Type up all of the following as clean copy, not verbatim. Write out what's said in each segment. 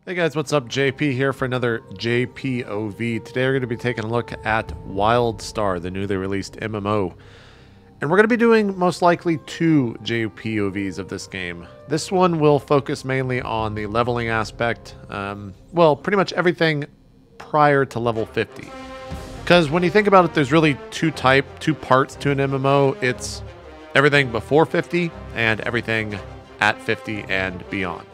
Hey guys, what's up? JP here for another JPOV. Today we're going to be taking a look at Wildstar, the newly released MMO. And we're going to be doing most likely two JPOVs of this game. This one will focus mainly on the leveling aspect. Well, pretty much everything prior to level 50. Because when you think about it, there's really two parts to an MMO. It's everything before 50 and everything at 50 and beyond.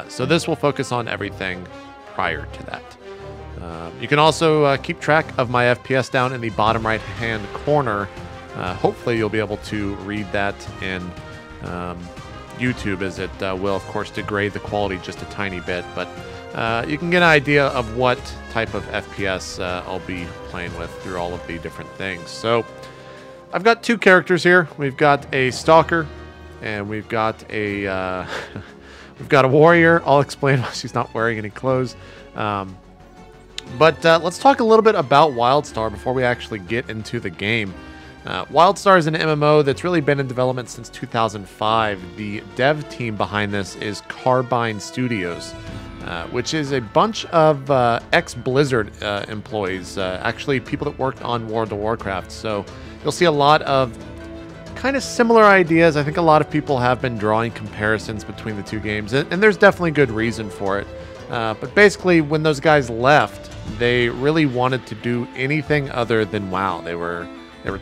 So this will focus on everything prior to that. You can also keep track of my FPS down in the bottom right hand corner. Hopefully you'll be able to read that in YouTube, as it will of course degrade the quality just a tiny bit, but you can get an idea of what type of FPS I'll be playing with through all of the different things. So I've got two characters here. We've got a stalker and we've got a we've got a warrior. I'll explain why she's not wearing any clothes. But let's talk a little bit about Wildstar before we actually get into the game. Wildstar is an MMO that's really been in development since 2005. The dev team behind this is Carbine Studios, which is a bunch of ex-Blizzard employees, actually people that worked on World of Warcraft. So you'll see a lot of kind of similar ideas. I think a lot of people have been drawing comparisons between the two games, and there's definitely good reason for it. But basically, when those guys left, they really wanted to do anything other than WoW. They were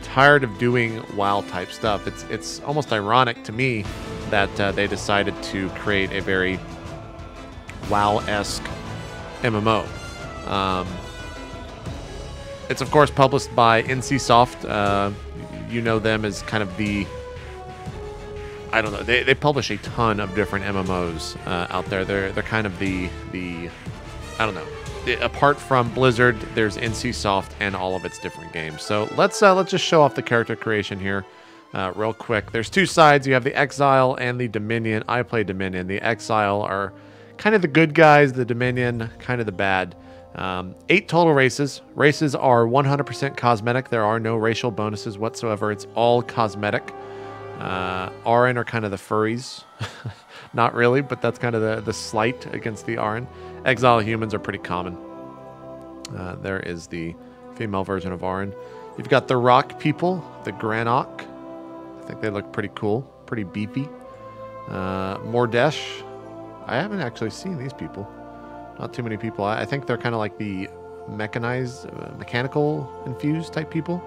tired of doing WoW type stuff. It's almost ironic to me that they decided to create a very WoW-esque MMO. It's of course published by NCSoft. You know them as kind of the, I don't know, they publish a ton of different MMOs out there. They're kind of the I don't know. Apart from Blizzard, there's NCSoft and all of its different games. So let's just show off the character creation here real quick. There's two sides. You have the Exile and the Dominion. I play Dominion. The Exile are kind of the good guys. The Dominion, kind of the bad. 8 total races. Races are 100% cosmetic. There are no racial bonuses whatsoever. It's all cosmetic. Aran are kind of the furries. Not really, but that's kind of the slight against the Aran. Exile humans are pretty common. There is the female version of Aran. You've got the rock people, the Granok. I think they look pretty cool, pretty beefy. Mordesh. I haven't actually seen these people. Not too many people. I think they're kind of like the mechanized, mechanical infused type people.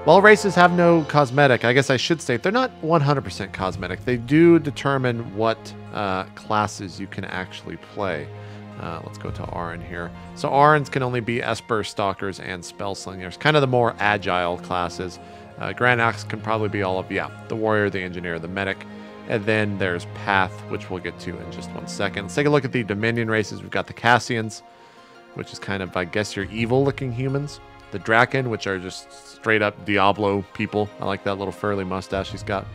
While races have no cosmetic, I guess I should state they're not 100% cosmetic. They do determine what classes you can actually play. Let's go to Aran here. So Arans can only be Esper, Stalkers, and Spellslingers. Kind of the more agile classes. Granax can probably be all of, the Warrior, the Engineer, the Medic. And then there's Path, which we'll get to in just one second. Let's take a look at the Dominion races. We've got the Cassians, which is kind of, I guess, your evil-looking humans. The Draken, which are just straight-up Diablo people. I like that little furry mustache he's got.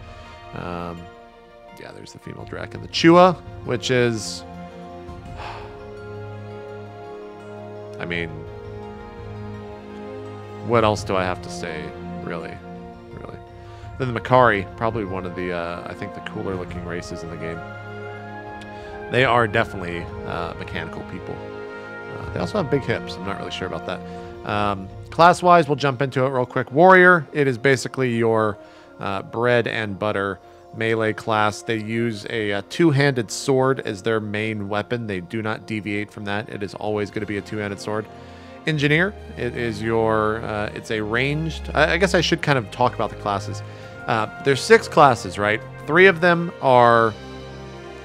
Yeah, there's the female Draken. The Chua, which is... I mean... what else do I have to say, really? Then the Makari, probably one of the, I think, the cooler looking races in the game. They are definitely mechanical people. They also have big hips. I'm not really sure about that. Class-wise, we'll jump into it real quick. Warrior, it is basically your bread and butter melee class. They use a two-handed sword as their main weapon. They do not deviate from that. It is always going to be a two-handed sword. Engineer, it is your, it's a ranged, I guess I should kind of talk about the classes. There's 6 classes, right? 3 of them are...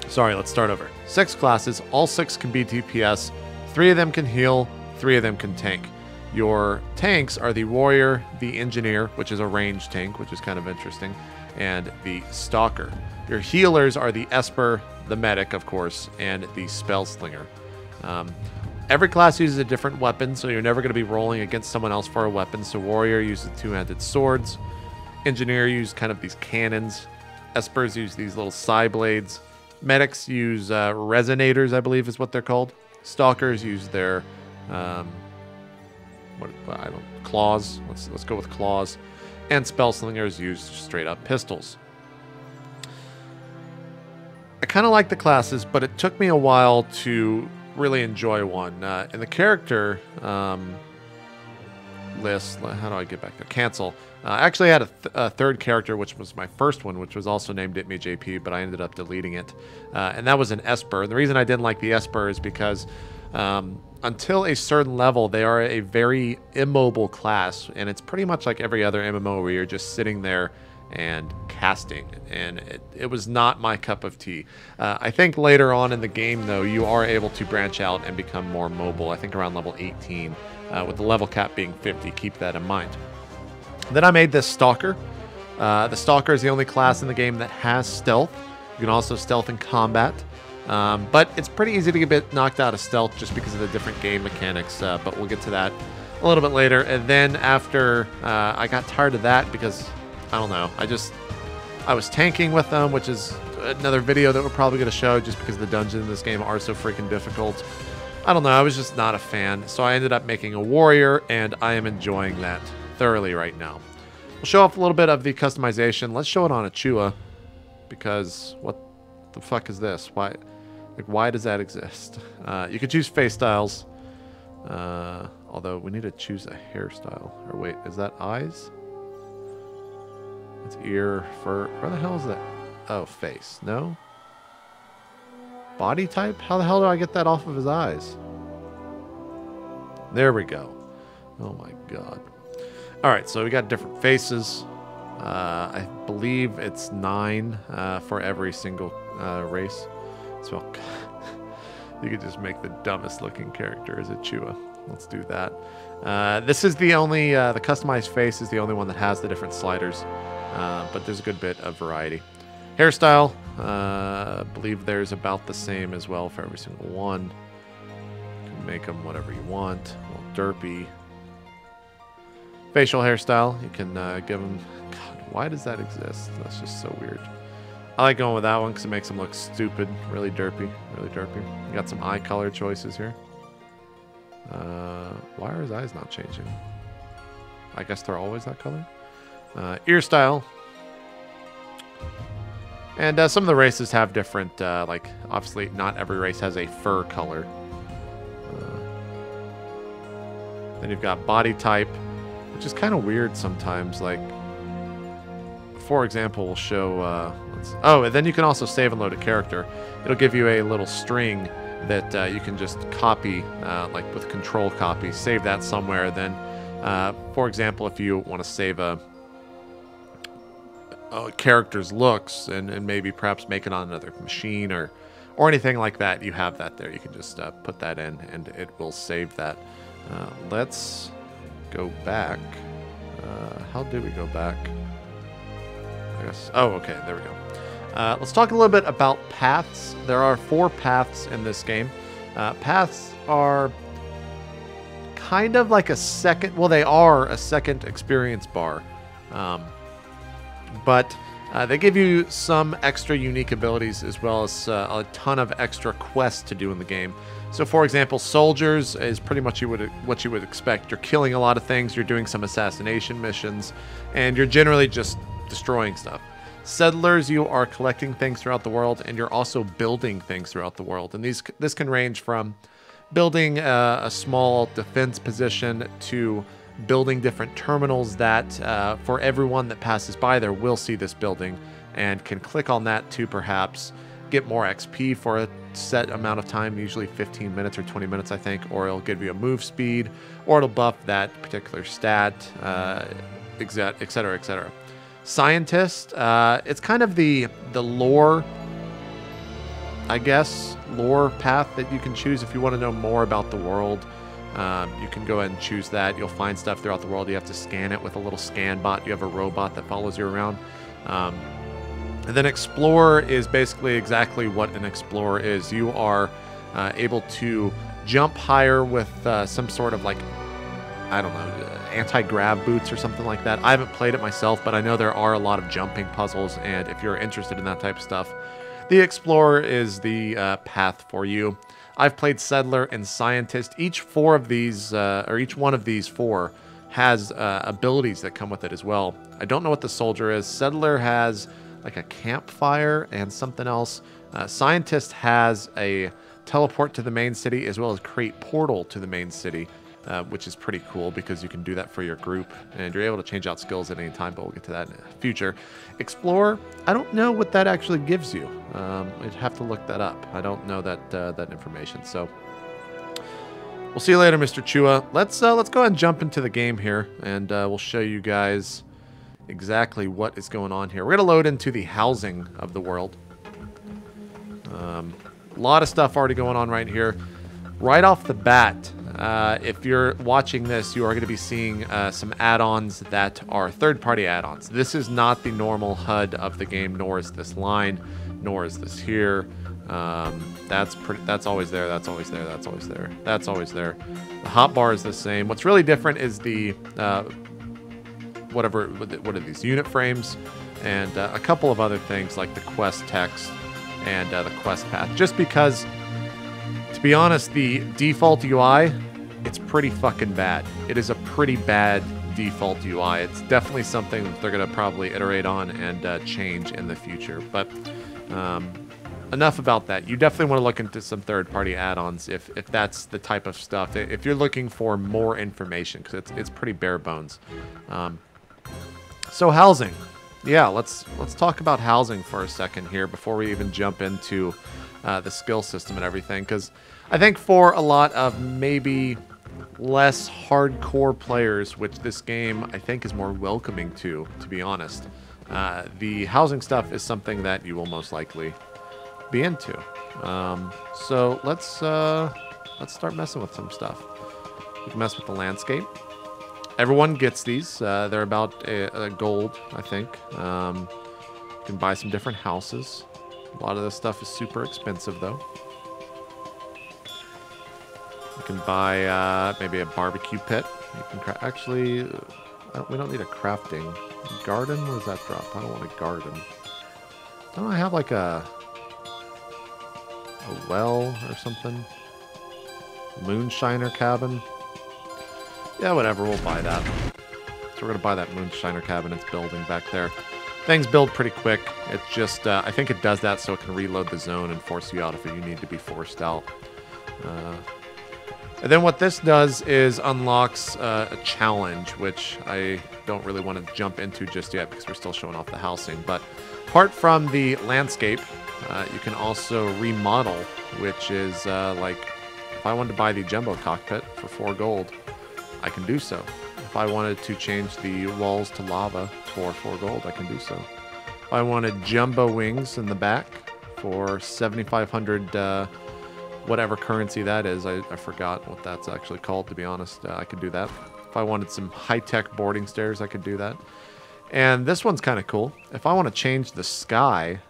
Sorry, let's start over. 6 classes. All 6 can be DPS. 3 of them can heal. 3 of them can tank. Your tanks are the Warrior, the Engineer, which is a ranged tank, which is kind of interesting, and the Stalker. Your healers are the Esper, the Medic, of course, and the Spellslinger. Every class uses a different weapon, so you're never going to be rolling against someone else for a weapon. So Warrior uses two-handed swords. Engineer use kind of these cannons. Espers use these little side blades. Medics use resonators, I believe is what they're called. Stalkers use their claws. Let's go with claws. And Spellslingers use straight up pistols. I kind of like the classes, but it took me a while to really enjoy one. In the character list, how do I get back there? Cancel. I actually had a third character, which was my first one, which was also named It Me JP, but I ended up deleting it. And that was an Esper. The reason I didn't like the Esper is because until a certain level, they are a very immobile class, and it's pretty much like every other MMO where you're just sitting there and casting, and it was not my cup of tea. I think later on in the game, though, you are able to branch out and become more mobile. I think around level 18, with the level cap being 50. Keep that in mind. Then I made this Stalker. The Stalker is the only class in the game that has stealth. You can also stealth in combat. But it's pretty easy to get knocked out of stealth just because of the different game mechanics, but we'll get to that a little bit later. And then after I got tired of that because, I don't know, I was tanking with them, which is another video that we're probably going to show just because the dungeons in this game are so freaking difficult. I don't know, I was just not a fan. So I ended up making a warrior, and I am enjoying that thoroughly right now. We'll show off a little bit of the customization. Let's show it on a Chua, because what the fuck is this? Why does that exist? You could choose face styles, although we need to choose a hairstyle. Or wait, is that eyes? It's ear, fur. Where the hell is that? Oh, face. No? Body type? How the hell do I get that off of his eyes? There we go. Oh my god. Alright, so we got different faces. I believe it's 9 for every single race. So you could just make the dumbest looking character as a Chua. Let's do that. This is the only, the customized face is the only one that has the different sliders. But there's a good bit of variety. Hairstyle, I believe there's about the same as well for every single one. You can make them whatever you want. A little derpy. Facial hairstyle, you can give them... God, why does that exist? That's just so weird. I like going with that one because it makes them look stupid. Really derpy. Really derpy. You got some eye color choices here. Why are his eyes not changing? I guess they're always that color. Ear style. And some of the races have different, like, obviously not every race has a fur color. Then you've got body type, which is kind of weird sometimes. Like, for example, we'll show... oh, and then you can also save and load a character. It'll give you a little string that you can just copy, like with control copy. Save that somewhere. Then, for example, if you want to save a character's looks and maybe perhaps make it on another machine or anything like that, you have that there. You can just put that in and it will save that. Let's go back. How do we go back? I guess. Oh, okay. There we go. Let's talk a little bit about paths. There are 4 paths in this game. Paths are kind of like a second... Well, they are a second experience bar. But they give you some extra unique abilities as well as a ton of extra quests to do in the game. So, for example, soldiers is pretty much what you would expect. You're killing a lot of things, you're doing some assassination missions, and you're generally just destroying stuff. Settlers, you are collecting things throughout the world, and you're also building things throughout the world. And this can range from building a small defense position to building different terminals that for everyone that passes by there will see this building and can click on that to perhaps get more XP for a set amount of time, usually 15 minutes or 20 minutes, I think, or it'll give you a move speed, or it'll buff that particular stat, etc., etc. Scientist, it's kind of the lore, I guess, lore path that you can choose if you want to know more about the world. You can go ahead and choose that. You'll find stuff throughout the world. You have to scan it with a little scan bot. You have a robot that follows you around. And then Explorer is basically exactly what an Explorer is. You are able to jump higher with some sort of, like, I don't know, anti-grav boots or something like that. I haven't played it myself, but I know there are a lot of jumping puzzles, and if you're interested in that type of stuff, the Explorer is the path for you. I've played Settler and Scientist. Each 4 of these, or each one of these 4, has abilities that come with it as well. I don't know what the Soldier is. Settler has like a campfire and something else. Scientist has a teleport to the main city as well as create portal to the main city, which is pretty cool because you can do that for your group and you're able to change out skills at any time, but we'll get to that in the future. Explorer, I don't know what that actually gives you. I'd have to look that up. I don't know that that information. So we'll see you later, Mr. Chua. Let's go ahead and jump into the game here, and we'll show you guys exactly what is going on here. We're going to load into the housing of the world. A lot of stuff already going on right here. Right off the bat, if you're watching this, you are going to be seeing some add-ons that are third-party add-ons. This is not the normal HUD of the game, nor is this line, nor is this here. That's always there. That's always there. That's always there. That's always there. The hotbar is the same. What's really different is the what are these unit frames, and a couple of other things like the quest text and the quest path. Just because, to be honest, the default UI, it's pretty fucking bad. It is a pretty bad default UI. It's definitely something that they're gonna probably iterate on and change in the future. But enough about that. You definitely want to look into some third-party add-ons if that's the type of stuff. If you're looking for more information, because it's pretty bare bones. So housing, yeah. Let's talk about housing for a second here before we even jump into the skill system and everything. Because I think for a lot of maybe less hardcore players, which this game I think is more welcoming to be honest, the housing stuff is something that you will most likely be into. So let's start messing with some stuff. We can mess with the landscape. Everyone gets these. They're about a gold, I think. You can buy some different houses. A lot of this stuff is super expensive, though. You can buy maybe a barbecue pit. You can actually, we don't need a crafting garden. What does that drop? I don't want a garden. Don't I have like a well or something? Moonshiner cabin? Yeah, whatever, we'll buy that. So we're going to buy that Moonshiner cabin it's building back there. Things build pretty quick. It's just, I think it does that so it can reload the zone and force you out if you need to be forced out. And then what this does is unlocks a challenge, which I don't really want to jump into just yet because we're still showing off the housing. But apart from the landscape, you can also remodel, which is like, if I wanted to buy the jumbo cockpit for 4 gold, I can do so. If I wanted to change the walls to lava for 4 gold, I can do so. If I wanted jumbo wings in the back for 7,500, whatever currency that is, I forgot what that's actually called, to be honest. I could do that. If I wanted some high-tech boarding stairs, I could do that. And this one's kind of cool. If I want to change the sky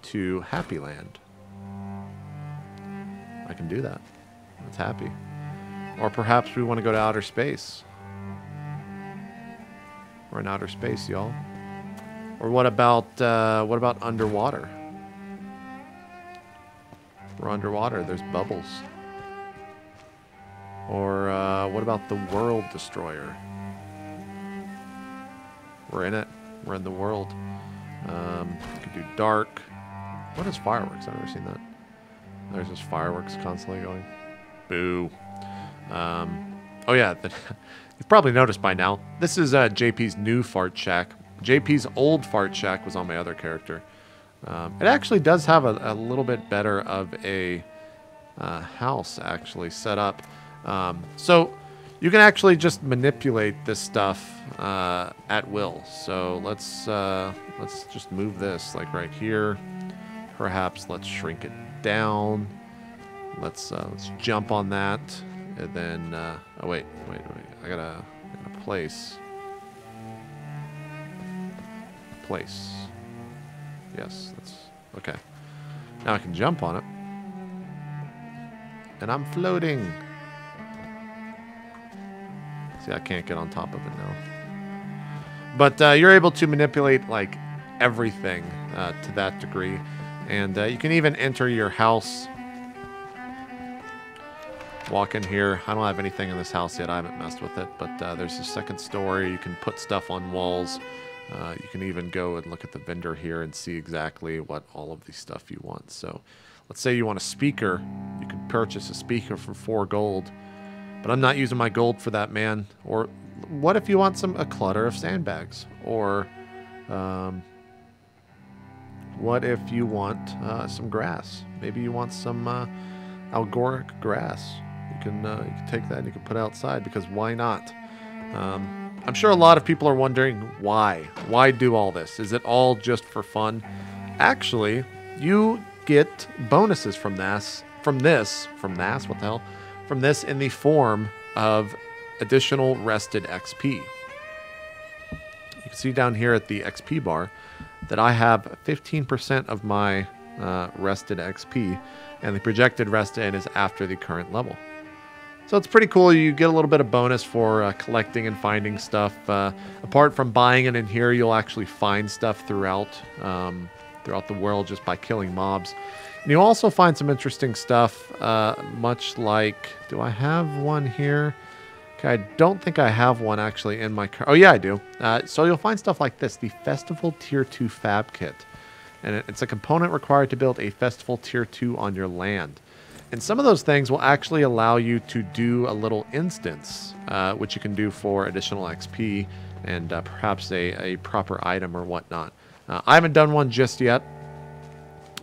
to Happy Land, I can do that. It's happy. Or perhaps we want to go to outer space. We're in outer space, y'all. Or what about underwater? We're underwater. There's bubbles. Or what about the World Destroyer? We're in it. We're in the world. You can do dark. What is fireworks? I've never seen that. There's just fireworks constantly going. Boo. Oh yeah, you've probably noticed by now. This is JP's new fart shack. JP's old fart shack was on my other character. It actually does have a little bit better of a house actually set up. So you can actually just manipulate this stuff at will. So let's just move this like right here. Perhaps let's shrink it down. Let's jump on that. And then, oh wait. I gotta place. Yes, that's okay. Now I can jump on it. And I'm floating. See, I can't get on top of it now. But you're able to manipulate like everything to that degree. And you can even enter your house. Walk in here. I don't have anything in this house yet. I haven't messed with it. But there's a second story. You can put stuff on walls. You can even go and look at the vendor here and see exactly what all of the stuff you want. So let's say you want a speaker. You can purchase a speaker for 4 gold. But I'm not using my gold for that, man. Or what if you want a clutter of sandbags? Or what if you want some grass? Maybe you want some algoric grass. You can take that and you can put it outside, because why not? I'm sure a lot of people are wondering why. Why do all this? Is it all just for fun? Actually, you get bonuses from this. From this in the form of additional rested XP. You can see down here at the XP bar that I have 15% of my rested XP, and the projected rested is after the current level. So it's pretty cool. You get a little bit of bonus for collecting and finding stuff. Apart from buying it in here, you'll actually find stuff throughout the world just by killing mobs. And you also find some interesting stuff, much like... Do I have one here? Okay, I don't think I have one actually in my... Oh, yeah, I do. So you'll find stuff like this, the Festival Tier 2 Fab Kit. And it's a component required to build a Festival Tier 2 on your land. And some of those things will actually allow you to do a little instance, which you can do for additional XP and perhaps a proper item or whatnot. I haven't done one just yet.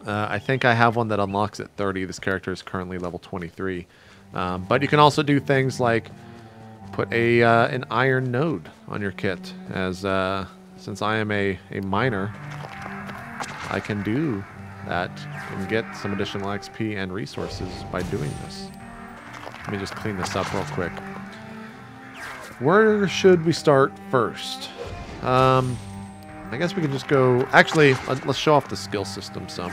I think I have one that unlocks at 30. This character is currently level 23. But you can also do things like put an iron node on your kit. As since I am a miner, I can do that and get some additional XP and resources by doing this. Let me just clean this up real quick. Where should we start first? I guess we can just go... Actually, let's show off the skill system some.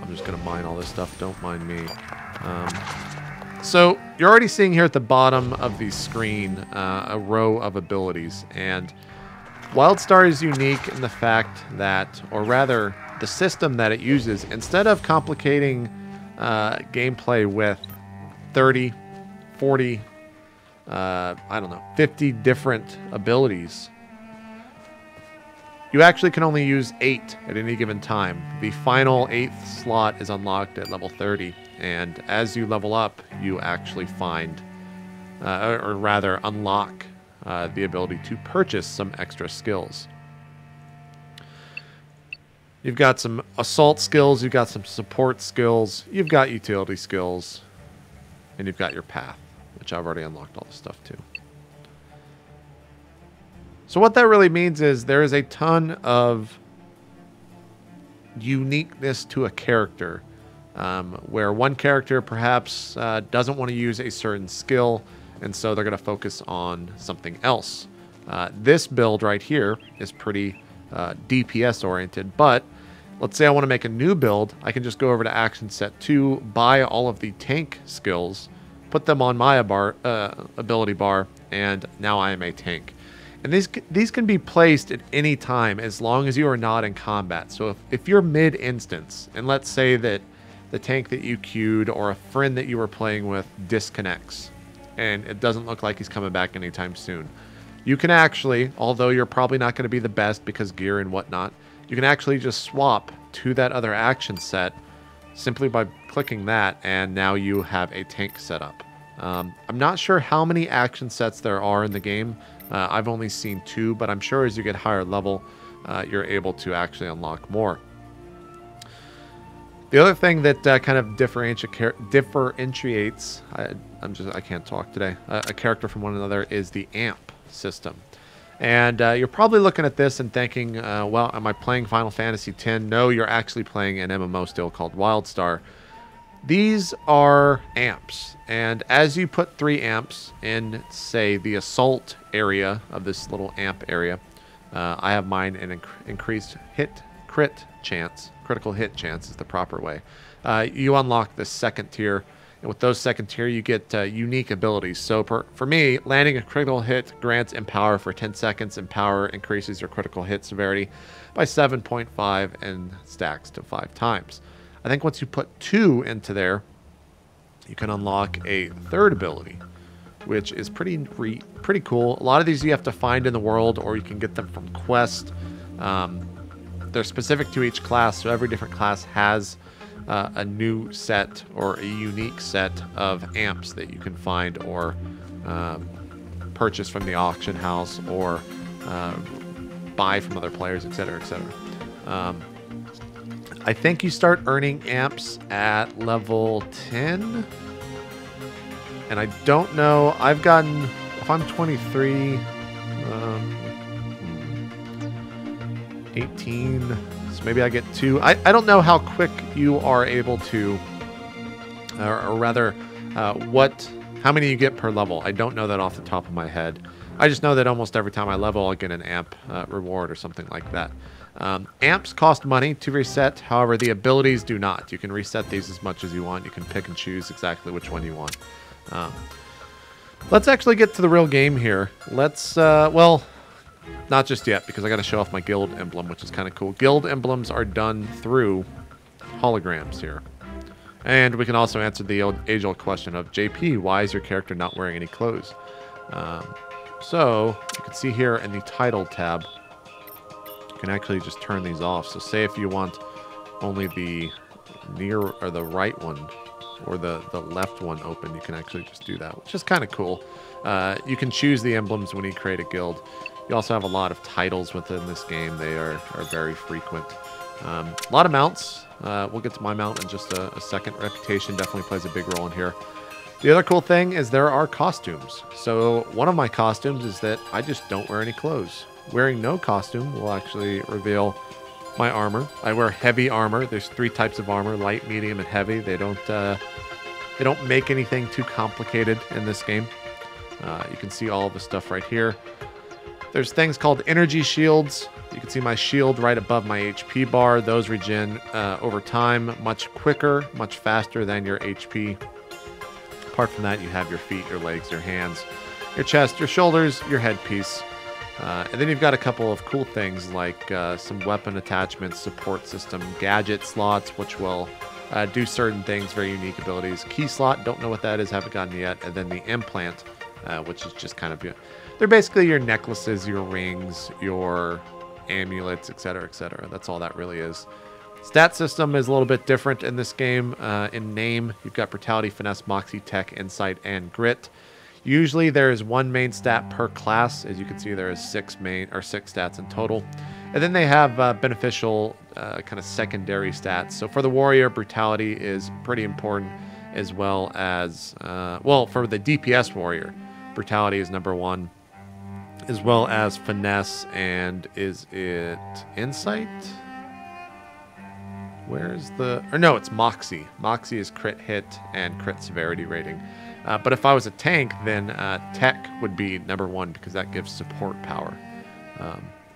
I'm just going to mine all this stuff. Don't mind me. So, you're already seeing here at the bottom of the screen a row of abilities. And Wildstar is unique in the fact that, or rather, the system that it uses, instead of complicating gameplay with 30, 40, I don't know, 50 different abilities, you actually can only use 8 at any given time. The final 8th slot is unlocked at level 30, and as you level up, you actually find, or rather unlock, the ability to purchase some extra skills. You've got some assault skills, you've got some support skills, you've got utility skills, and you've got your path, which I've already unlocked all the stuff too. So what that really means is there is a ton of uniqueness to a character, where one character perhaps doesn't want to use a certain skill, and so they're going to focus on something else. This build right here is pretty DPS oriented, but let's say I want to make a new build. I can just go over to Action Set 2, buy all of the tank skills, put them on my ability bar, and now I am a tank. And these can be placed at any time as long as you are not in combat. So if you're mid-instance, and let's say that the tank that you queued or a friend that you were playing with disconnects, and it doesn't look like he's coming back anytime soon, you can actually, although you're probably not going to be the best because gear and whatnot, you can actually just swap to that other action set simply by clicking that, and now you have a tank set up. I'm not sure how many action sets there are in the game. I've only seen 2, but I'm sure as you get higher level, you're able to actually unlock more. The other thing that kind of differentiates, I can't talk today, a character from one another is the amp system. And you're probably looking at this and thinking, well, am I playing Final Fantasy X? No, you're actually playing an MMO still called Wildstar. These are amps, and as you put 3 amps in, say, the assault area of this little amp area, I have mine in increased critical hit chance is the proper way. You unlock the second tier, and with those second tier, you get unique abilities. So for me, landing a critical hit grants Empower for 10 seconds. Empower increases your critical hit severity by 7.5 and stacks to 5 times. I think once you put 2 into there, you can unlock a third ability, which is pretty cool. A lot of these you have to find in the world, or you can get them from quests. They're specific to each class, so every different class has a new set or a unique set of amps that you can find or purchase from the auction house or buy from other players, etc., etc. I think you start earning amps at level 10. And I don't know, I've gotten, if I'm 23, 18, so maybe I get 2. I don't know how quick you are able to, or rather, how many you get per level. I don't know that off the top of my head. I just know that almost every time I level, I'll get an amp reward or something like that. Amps cost money to reset, however, the abilities do not. You can reset these as much as you want. You can pick and choose exactly which one you want. Let's actually get to the real game here. Let's, well, not just yet, because I got to show off my guild emblem, which is kind of cool. Guild emblems are done through holograms here. And we can also answer the age-old question of, JP, why is your character not wearing any clothes? So, you can see here in the title tab, you can actually just turn these off. So say if you want only the near or the right one or the left one open, you can actually just do that, which is kind of cool. You can choose the emblems when you create a guild. You also have a lot of titles within this game. They are very frequent. A lot of mounts. We'll get to my mount in just a second. Reputation definitely plays a big role in here. The other cool thing is there are costumes. So one of my costumes is that I just don't wear any clothes. Wearing no costume will actually reveal my armor. I wear heavy armor. There's 3 types of armor: light, medium, and heavy. They don't make anything too complicated in this game. You can see all of the stuff right here. There's things called energy shields. You can see my shield right above my HP bar. Those regen over time much quicker, much faster than your HP. Apart from that, you have your feet, your legs, your hands, your chest, your shoulders, your headpiece. And then you've got a couple of cool things like some weapon attachments, support system, gadget slots, which will do certain things, very unique abilities. Key slot, don't know what that is, haven't gotten it yet. And then the implant, which is just kind of, they're basically your necklaces, your rings, your amulets, etc., etc. That's all that really is. Stat system is a little bit different in this game. In name, you've got Brutality, Finesse, Moxie, Tech, Insight, and Grit. Usually there is 1 main stat per class. As you can see, there is 6 stats in total. And then they have beneficial kind of secondary stats. So for the warrior, Brutality is pretty important, as well as, well, for the DPS warrior, Brutality is number 1, as well as Finesse, and is it Insight? Where's the... Or no, it's Moxie. Moxie is crit hit and crit severity rating. But if I was a tank, then Tech would be number 1 because that gives support power.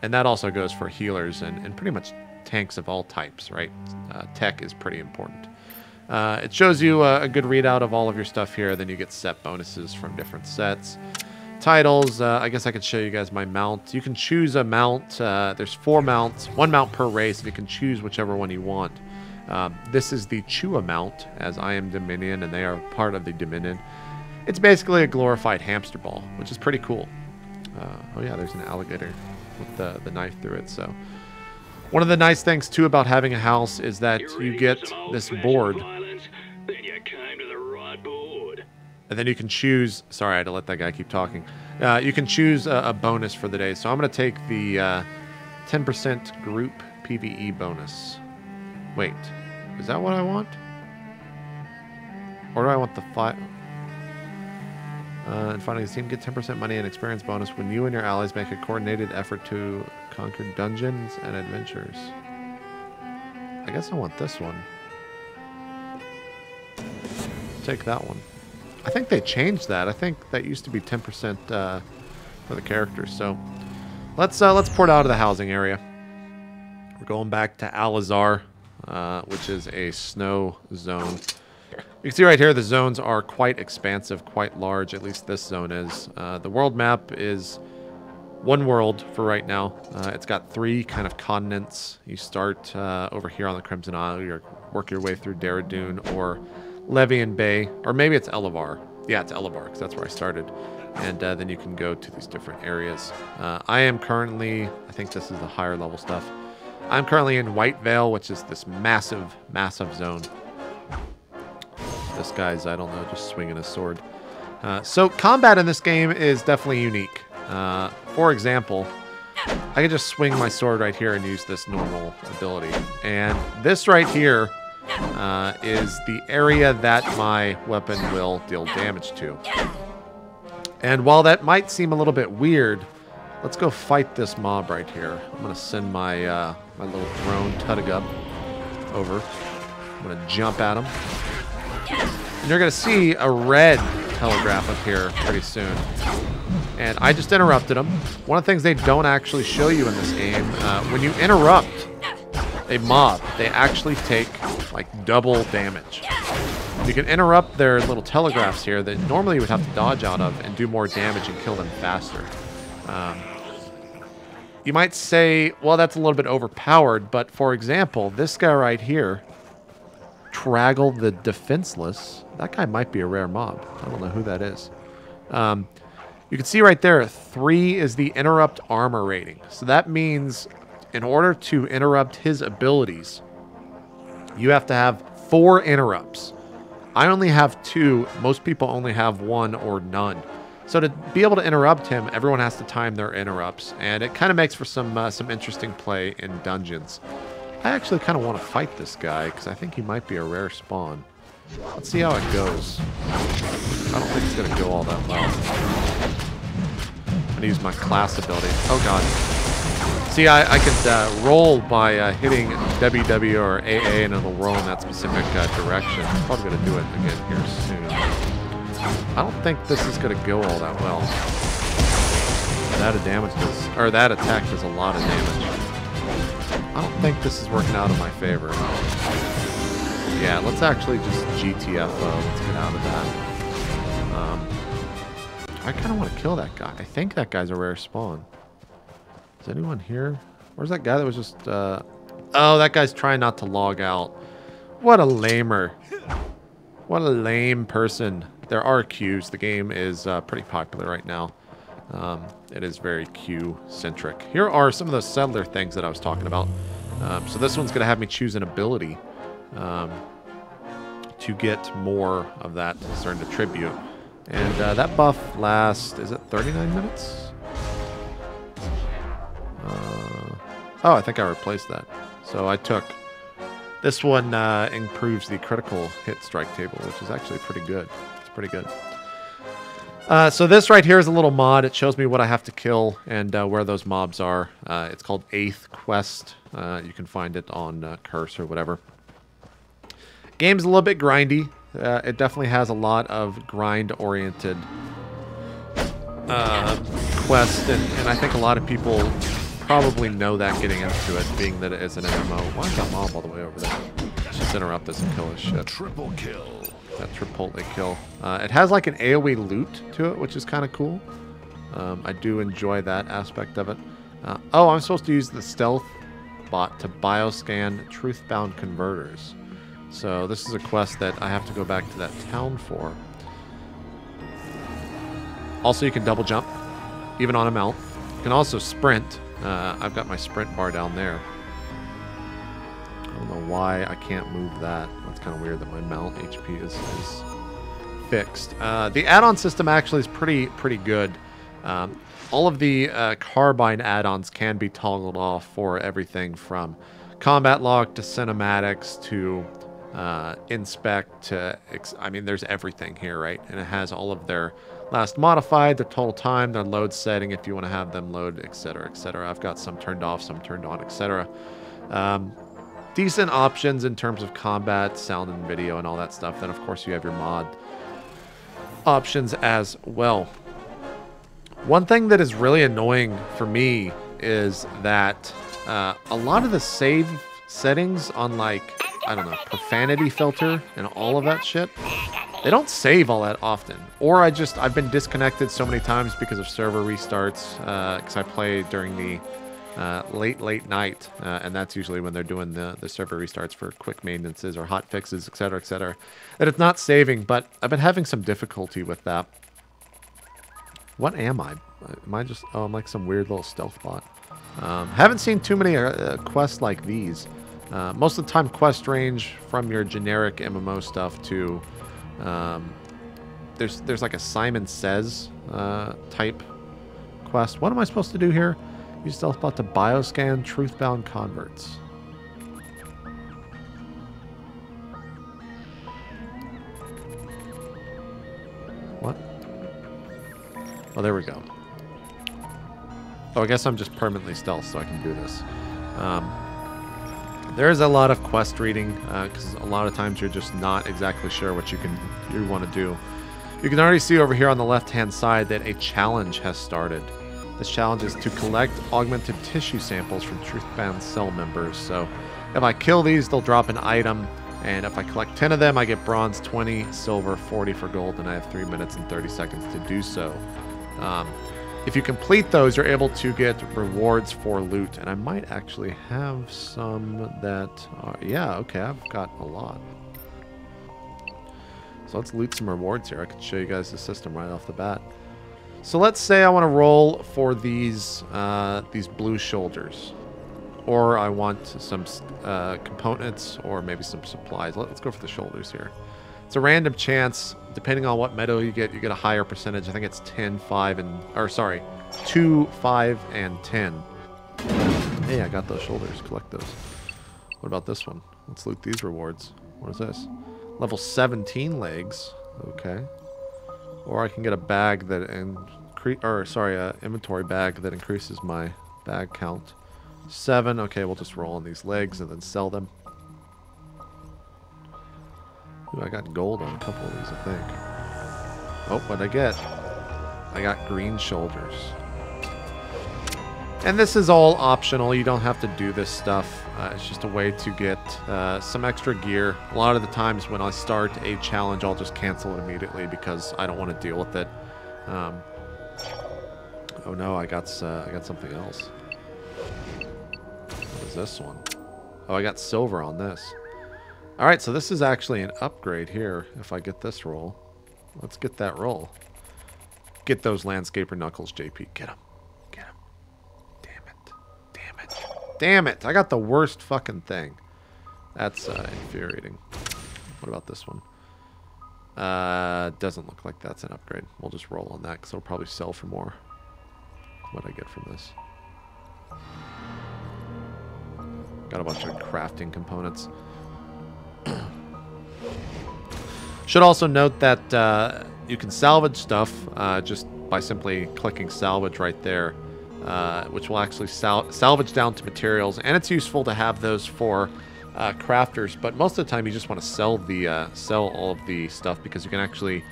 And that also goes for healers and pretty much tanks of all types, right? Tech is pretty important. It shows you a good readout of all of your stuff here. Then you get set bonuses from different sets. Titles, I guess I could show you guys my mount. You can choose a mount. There's 4 mounts, 1 mount per race, and you can choose whichever one you want. This is the Chua mount, as I am Dominion, and they are part of the Dominion. It's basically a glorified hamster ball, which is pretty cool. Oh yeah, there's an alligator with the knife through it. So one of the nice things, too, about having a house is that you get this board. And then you can choose... Sorry, I had to let that guy keep talking. You can choose a bonus for the day. So I'm going to take the 10% group PvE bonus. Wait, is that what I want? Or do I want the 5... and finally, the team get 10% money and experience bonus when you and your allies make a coordinated effort to conquer dungeons and adventures. I guess I want this one. Take that one. I think they changed that. I think that used to be 10% for the characters. So let's port out of the housing area. We're going back to Alizar, which is a snow zone. You can see right here the zones are quite expansive, quite large. At least this zone is. The world map is 1 world for right now. It's got 3 kind of continents. You start over here on the Crimson Isle. You work your way through Daradoon or Levian Bay, or maybe it's Elevar. Yeah, it's Elevar, because that's where I started. And then you can go to these different areas. I am currently, I think this is the higher level stuff. I'm currently in White Vale, which is this massive, massive zone. This guy's, I don't know, just swinging his sword. So combat in this game is definitely unique. For example, I can just swing my sword right here and use this normal ability. And this right here is the area that my weapon will deal damage to. And while that might seem a little bit weird, let's go fight this mob right here. I'm going to send my my little drone Tuttigub over. I'm going to jump at him. And you're going to see a red telegraph up here pretty soon. And I just interrupted him. One of the things they don't actually show you in this game, when you interrupt a mob, they actually take like double damage. You can interrupt their little telegraphs here that normally you would have to dodge out of and do more damage and kill them faster. You might say, well, that's a little bit overpowered, but for example, this guy right here, Traggle the Defenseless, that guy might be a rare mob. I don't know who that is. You can see right there, 3 is the interrupt armor rating. So that means in order to interrupt his abilities, you have to have 4 interrupts. I only have 2. Most people only have 1 or none. So to be able to interrupt him, everyone has to time their interrupts. And it kind of makes for some interesting play in dungeons. I actually kind of want to fight this guy because I think he might be a rare spawn. Let's see how it goes. I don't think it's going to go all that well. I'm going to use my class ability. Oh, God. See, I could roll by hitting WW or AA, and it'll roll in that specific direction. I'm probably going to do it again here soon. I don't think this is going to go all that well. That attack does a lot of damage. I don't think this is working out in my favor. Yeah, let's actually just GTFO. Let's get out of that. I kind of want to kill that guy. I think that guy's a rare spawn. Is anyone here? Where's that guy that was just... Oh, that guy's trying not to log out. What a lamer. What a lame person. There are queues. The game is pretty popular right now. It is very queue-centric. Here are some of those settler things that I was talking about. So this one's going to have me choose an ability to get more of that certain attribute. And that buff lasts, is it 39 minutes? Oh, I think I replaced that. So I took... This one improves the critical hit strike table, which is actually pretty good. It's pretty good. So this right here is a little mod. It shows me what I have to kill and where those mobs are. It's called 8th Quest. You can find it on Curse or whatever. Game's a little bit grindy. It definitely has a lot of grind-oriented quests, and I think a lot of people probably know that getting into it, being that it is an MMO. Why is that mob all the way over there? Let's just interrupt this and kill his shit. Triple kill. That triple kill. It has like an AoE loot to it, which is kind of cool. I do enjoy that aspect of it. Oh, I'm supposed to use the stealth bot to bioscan truth-bound converters. So this is a quest that I have to go back to that town for. Also, you can double jump, even on a mount. You can also sprint. I've got my sprint bar down there. I don't know why I can't move that. That's kind of weird that my mount HP is fixed. The add-on system actually is pretty good. All of the carbine add-ons can be toggled off for everything from combat log to cinematics to inspect to... I mean, there's everything here, right? And it has all of their last modified, their total time, their load setting if you want to have them load, etc., etc. I've got some turned off, some turned on, etc. Decent options in terms of combat, sound and video and all that stuff. Then, of course, you have your mod options as well. One thing that is really annoying for me is that a lot of the save settings on, like, I don't know, profanity filter and all of that shit, they don't save all that often. Or I've been disconnected so many times because of server restarts, because I play during the late night, and that's usually when they're doing the server restarts for quick maintenances or hot fixes, etc., etc. That it's not saving, but I've been having some difficulty with that. What am I? Am I just... Oh, I'm like some weird little stealth bot. Haven't seen too many quests like these. Most of the time, quest range from your generic MMO stuff to... there's like a Simon Says type quest. What am I supposed to do here? Use stealth bot to bioscan truthbound converts. What? Oh, there we go. Oh, I guess I'm just permanently stealth, so I can do this. There's a lot of quest reading, because a lot of times you're just not exactly sure what you want to do. You can already see over here on the left-hand side that a challenge has started. This challenge is to collect augmented tissue samples from truthbound cell members. So if I kill these, they'll drop an item, and if I collect 10 of them, I get bronze, 20, silver, 40 for gold, and I have 3 minutes and 30 seconds to do so. If you complete those, you're able to get rewards for loot, and I might actually have some that are... Yeah, okay, I've got a lot. So let's loot some rewards here. I can show you guys the system right off the bat. So let's say I want to roll for these blue shoulders, or I want some components, or maybe some supplies. Let's go for the shoulders here. It's a random chance. Depending on what medal you get a higher percentage. I think it's 10, 5, and... Or, sorry, 2, 5, and 10. Hey, I got those shoulders. Collect those. What about this one? Let's loot these rewards. What is this? Level 17 legs. Okay. Or I can get a bag that... inventory bag that increases my bag count. 7. Okay, we'll just roll on these legs and then sell them. Ooh, I got gold on a couple of these, I think. Oh, what'd I get? I got green shoulders. And this is all optional. You don't have to do this stuff. It's just a way to get some extra gear. A lot of the times when I start a challenge, I'll just cancel it immediately because I don't want to deal with it. Oh no, I got something else. What is this one? Oh, I got silver on this. Alright, so this is actually an upgrade here if I get this roll. Let's get that roll. Get those landscaper knuckles, JP. Get them. Get them. Damn it. Damn it. Damn it. I got the worst fucking thing. That's infuriating. What about this one? Doesn't look like that's an upgrade. We'll just roll on that because it'll probably sell for more. What'd I get from this? Got a bunch of crafting components. Should also note that you can salvage stuff just by simply clicking salvage right there, which will actually salvage down to materials, and it's useful to have those for crafters. But most of the time, you just want to sell all of the stuff because you can actually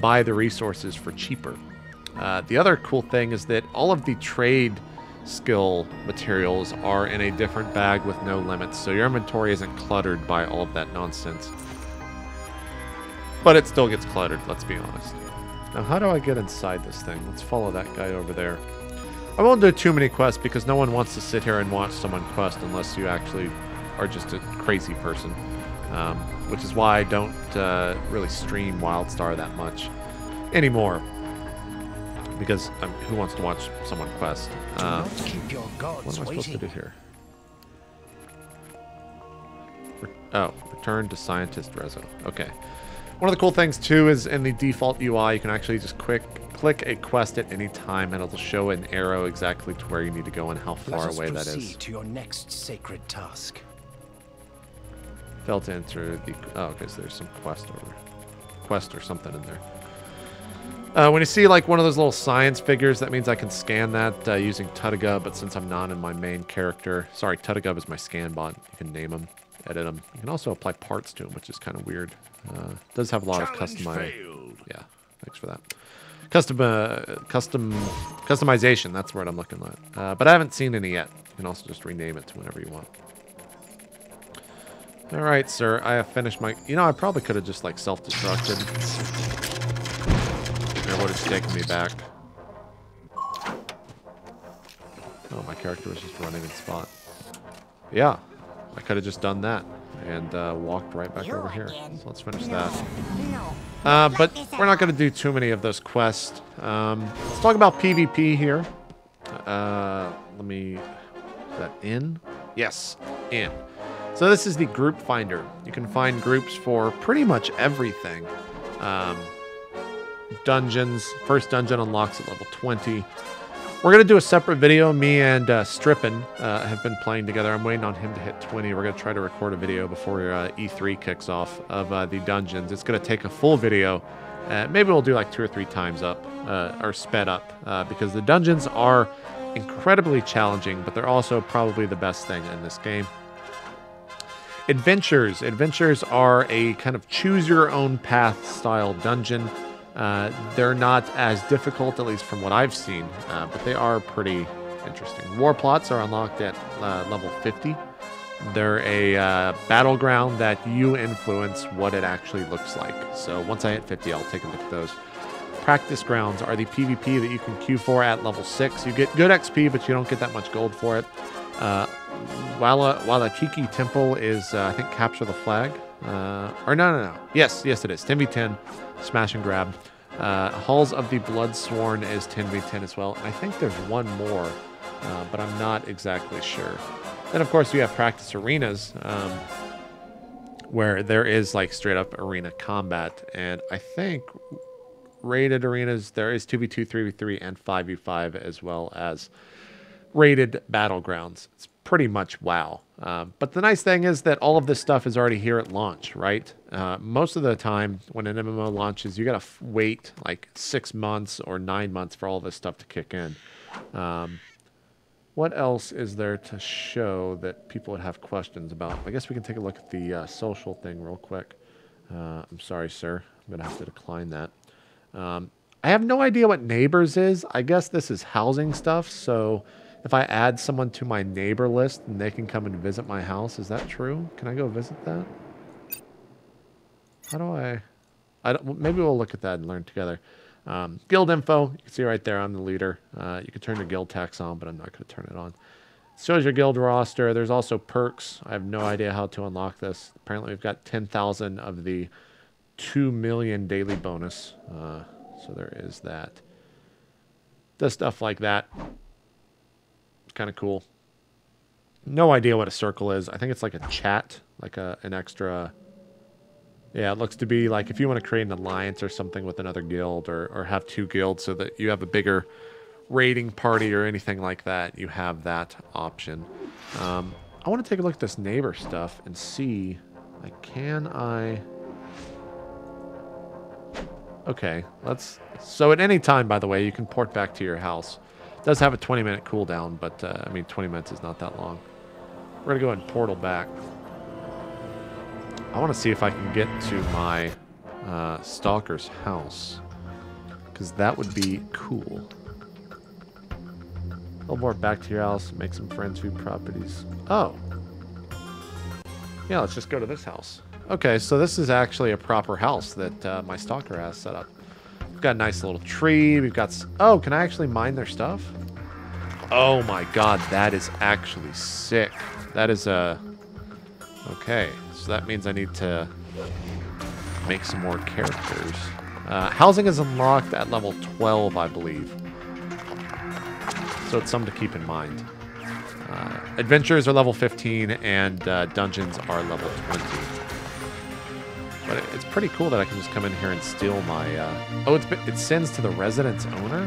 buy the resources for cheaper. The other cool thing is that all of the trade skill materials are in a different bag with no limits, so your inventory isn't cluttered by all of that nonsense. But it still gets cluttered, let's be honest. Now, how do I get inside this thing? Let's follow that guy over there. I won't do too many quests because no one wants to sit here and watch someone quest unless you actually are just a crazy person. Which is why I don't really stream Wildstar that much anymore. Because who wants to watch someone quest? What am I supposed to do here? Return to Scientist Rezo. Okay. One of the cool things too is in the default UI, you can actually just click a quest at any time, and it'll show an arrow exactly to where you need to go and how far away that is. Let us proceed to your next sacred task. Failed to enter the... Oh, okay, so there's some quest or something in there. When you see like one of those little science figures, that means I can scan that using Tutagub, but since I'm not in my main character... Sorry, Tutagub is my scan bot. You can name them, edit them. You can also apply parts to them, which is kind of weird. Does have a lot of customization. Yeah, thanks for that. Customization, that's what I'm looking at. But I haven't seen any yet. You can also just rename it to whenever you want. Alright, sir, I have finished my... You know, I probably could have just like self-destructed. It would have taken me back. Oh, my character was just running in spot. Yeah, I could have just done that and walked right back over here. So let's finish that. But we're not going to do too many of those quests. Let's talk about PvP here. Let me... Is that in? Yes, in. So this is the group finder. You can find groups for pretty much everything. Dungeons. First dungeon unlocks at level 20. We're going to do a separate video. Me and Strippin have been playing together. I'm waiting on him to hit 20. We're going to try to record a video before E3 kicks off of the dungeons. It's going to take a full video. Maybe we'll do like 2 or 3 times up, or sped up, because the dungeons are incredibly challenging, but they're also probably the best thing in this game. Adventures. Adventures are a kind of choose-your-own-path style dungeon. They're not as difficult, at least from what I've seen, but they are pretty interesting. War plots are unlocked at level 50. They're a battleground that you influence what it actually looks like. So once I hit 50, I'll take a look at those. Practice grounds are the PvP that you can queue for at level 6. You get good XP, but you don't get that much gold for it. Walatiki Temple is, I think, capture the flag. Or no. Yes, it is. 10v10, smash and grab. Halls of the Bloodsworn is 10v10 as well. And I think there's one more, but I'm not exactly sure. Then, of course, you have practice arenas, where there is, like, straight-up arena combat. And I think rated arenas, there is 2v2, 3v3, and 5v5, as well as rated battlegrounds. It's pretty much WoW. But the nice thing is that all of this stuff is already here at launch, right? Most of the time when an MMO launches, you gotta wait like 6 months or 9 months for all this stuff to kick in. What else is there to show that people would have questions about? I guess we can take a look at the social thing real quick. I'm sorry, sir. I'm gonna have to decline that. I have no idea what neighbors is. I guess this is housing stuff, so if I add someone to my neighbor list, and they can come and visit my house. Is that true? Can I go visit that? How do I don't, maybe we'll look at that and learn together. Guild info. You can see right there, I'm the leader. You can turn your guild tax on, but I'm not going to turn it on. It shows your guild roster. There's also perks. I have no idea how to unlock this. Apparently, we've got 10,000 of the 2 million daily bonus. So there is that. Does stuff like that. Kind of cool. No idea what a circle is. I think it's like a chat, like an extra. Yeah, it looks to be like if you want to create an alliance or something with another guild, or have 2 guilds so that you have a bigger raiding party or anything like that, you have that option. I want to take a look at this neighbor stuff and see, like, can I... Okay, let's... So at any time, by the way, you can port back to your house. It does have a 20-minute cooldown, but, I mean, 20 minutes is not that long. We're going to go ahead and portal back. I want to see if I can get to my stalker's house, because that would be cool. Teleport back to your house, make some friends, view properties. Oh. Yeah, let's just go to this house. Okay, so this is actually a proper house that my stalker has set up. We've got a nice little tree. We've got... Oh, can I actually mine their stuff? Oh my god, that is actually sick. That is a... Okay, so that means I need to make some more characters. Housing is unlocked at level 12, I believe. So it's something to keep in mind. Adventures are level 15, and dungeons are level 20. But it's pretty cool that I can just come in here and steal my... Oh, it sends to the residence owner?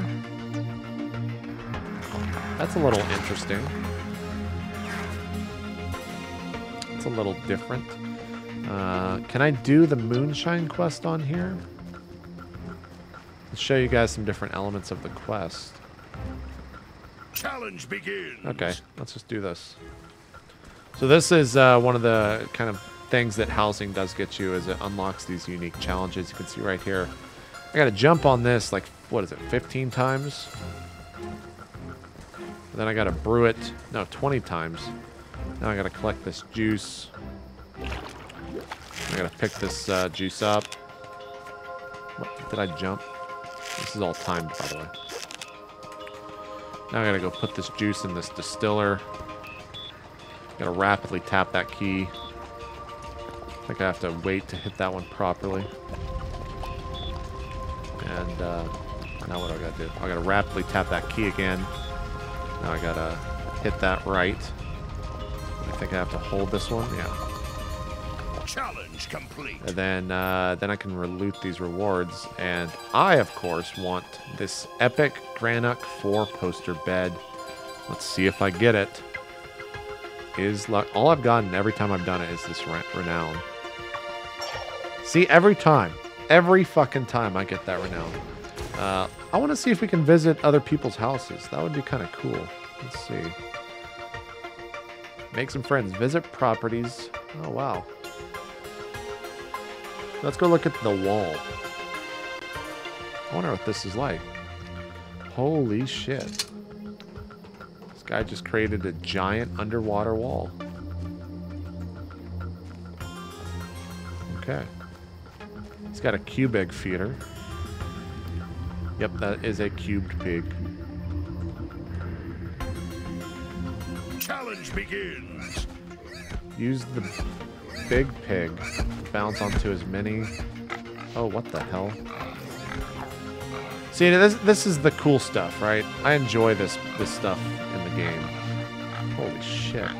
That's a little interesting. It's a little different. Can I do the moonshine quest on here? Let's show you guys some different elements of the quest. Challenge begins. Okay, let's just do this. So this is one of the kind of things that housing does get you, is it unlocks these unique challenges. You can see right here. I got to jump on this like, what is it, 15 times? Then I got to brew it, no, 20 times. Now I got to collect this juice. I got to pick this juice up. What, did I jump? This is all timed, by the way. Now I gotta go put this juice in this distiller. Gotta rapidly tap that key. I think I have to wait to hit that one properly. And now what do I gotta do? I gotta rapidly tap that key again. Now I gotta hit that right. I think I have to hold this one. Yeah. Challenge complete. And then I can loot these rewards. And I, of course, want this epic Granuk 4 poster bed. Let's see if I get it. All I've gotten every time I've done it is this renown. See, every fucking time I get that renown. I want to see if we can visit other people's houses. That would be kind of cool. Let's see. Make some friends. Visit properties. Oh, wow. Let's go look at the wall. I wonder what this is like. Holy shit. This guy just created a giant underwater wall. Okay. He's got a cube egg feeder. Yep, that is a cubed pig. Challenge begins. Use the big pig to bounce onto as many... Oh, what the hell? See, this is the cool stuff, right? I enjoy this stuff in the game. Holy shit.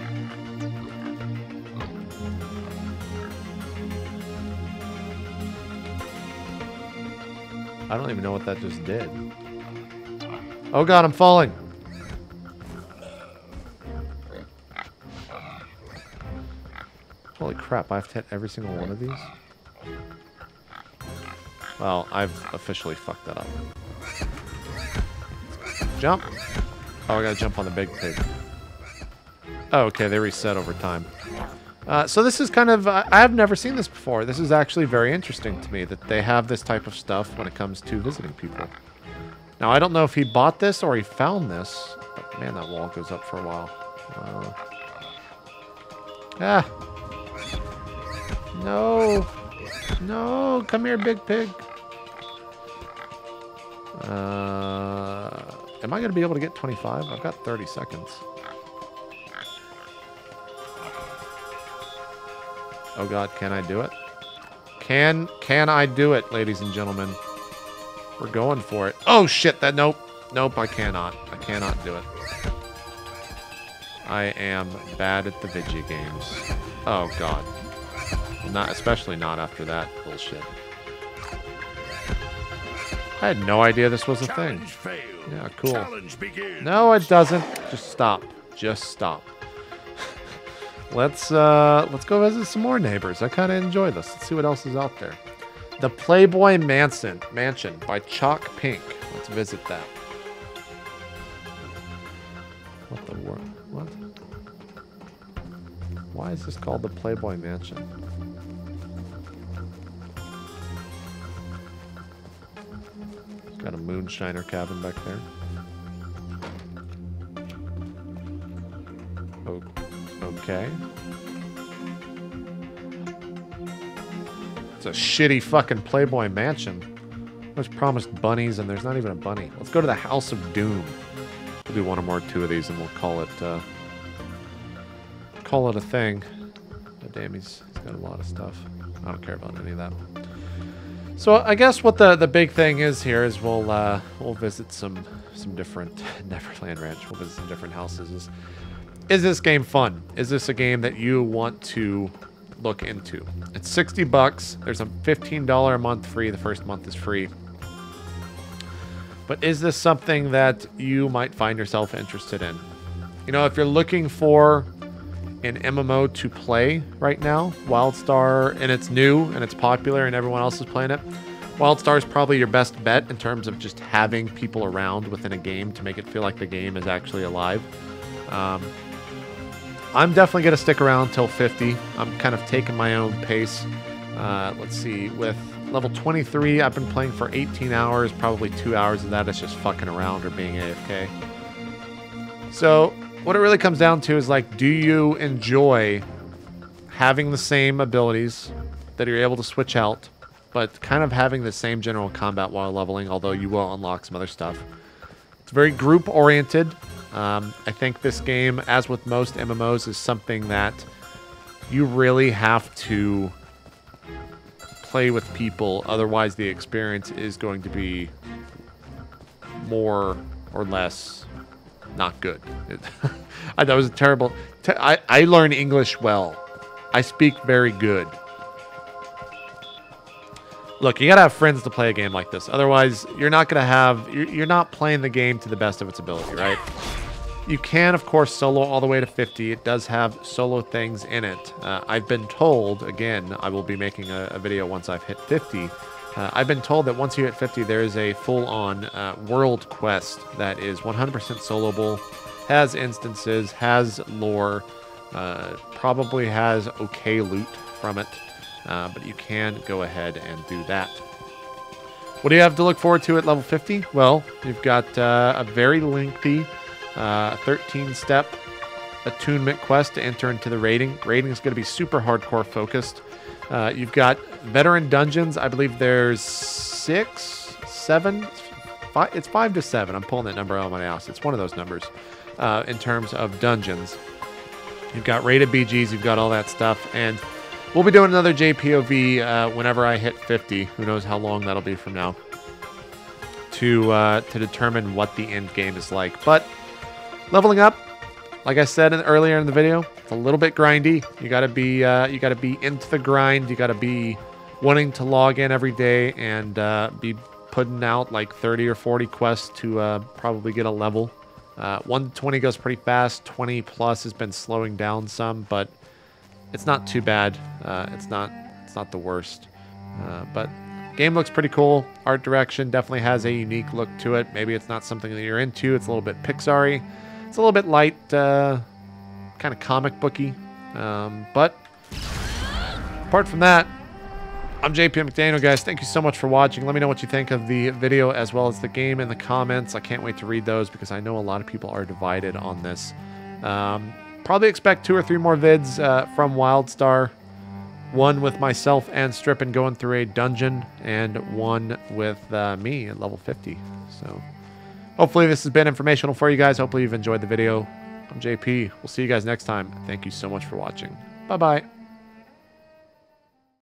I don't even know what that just did. Oh god, I'm falling! Holy crap, I have to hit every single one of these? Well, I've officially fucked that up. Jump! Oh, I gotta jump on the big pig. Oh, okay, they reset over time. So this is kind of... I've never seen this before. This is actually very interesting to me that they have this type of stuff when it comes to visiting people. Now, I don't know if he bought this or he found this. But man, that wall goes up for a while. No. No, come here, big pig. Am I going to be able to get 25? I've got 30 seconds. Oh god, can I do it? Can I do it, ladies and gentlemen? We're going for it. Oh shit, nope, I cannot. I cannot do it. I am bad at the video games. Oh god. Especially not after that bullshit. I had no idea this was a thing. Yeah, cool. No, it doesn't. Just stop. Just stop. Let's go visit some more neighbors. I kind of enjoy this. Let's see what else is out there. The Playboy Mansion by Chalk Pink. Let's visit that. What the world? What? Why is this called the Playboy Mansion? Got a moonshiner cabin back there. Okay. It's a shitty fucking Playboy mansion. I was promised bunnies and there's not even a bunny. Let's go to the House of Doom. We'll do one or more, two of these, and we'll call it a thing. Oh, damn, he's got a lot of stuff. I don't care about any of that. So I guess what the big thing is here is we'll visit some different Neverland Ranch. We'll visit some different houses. Is this game fun? Is this a game that you want to look into? It's $60. There's a $15 a month free. The first month is free. But is this something that you might find yourself interested in? You know, if you're looking for an MMO to play right now, Wildstar, and it's new and it's popular and everyone else is playing it, Wildstar is probably your best bet in terms of just having people around within a game to make it feel like the game is actually alive. I'm definitely going to stick around till 50. I'm kind of taking my own pace. Let's see, with level 23, I've been playing for 18 hours. Probably 2 hours of that is just fucking around or being AFK. So what it really comes down to is, like, do you enjoy having the same abilities that you're able to switch out, but kind of having the same general combat while leveling, although you will unlock some other stuff? It's very group-oriented. I think this game, as with most MMOs, is something that you really have to play with people. Otherwise, the experience is going to be more or less not good. That was a terrible... I learn English well. I speak very good. Look, you gotta have friends to play a game like this. Otherwise, you're not gonna have... You're not playing the game to the best of its ability, right? You can, of course, solo all the way to 50. It does have solo things in it. I've been told, again, I will be making a video once I've hit 50. I've been told that once you hit 50, there is a full-on world quest that is 100% soloable, has instances, has lore, probably has okay loot from it, but you can go ahead and do that. What do you have to look forward to at level 50? Well, you've got a very lengthy 13-step attunement quest to enter into the raiding. Raiding is going to be super hardcore focused. You've got veteran dungeons. I believe there's 6, 7, 5. It's 5 to 7. I'm pulling that number out of my ass. It's one of those numbers in terms of dungeons. You've got rated BGs. You've got all that stuff. And we'll be doing another JPOV whenever I hit 50. Who knows how long that'll be from now to determine what the end game is like. But leveling up, like I said earlier in the video, it's a little bit grindy. You gotta be into the grind. You gotta be wanting to log in every day and be putting out like 30 or 40 quests to probably get a level. 1 to 20 goes pretty fast. 20 plus has been slowing down some, but it's not too bad. It's not the worst. But game looks pretty cool. Art direction definitely has a unique look to it. Maybe it's not something that you're into. It's a little bit Pixar-y. It's a little bit light, kind of comic booky. But apart from that, I'm JP McDaniel, guys. Thank you so much for watching. Let me know what you think of the video as well as the game in the comments. I can't wait to read those because I know a lot of people are divided on this. Probably expect 2 or 3 more vids from Wildstar. One with myself and Strippin going through a dungeon, and one with me at level 50. So hopefully this has been informational for you guys. Hopefully you've enjoyed the video. I'm JP. We'll see you guys next time. Thank you so much for watching. Bye-bye.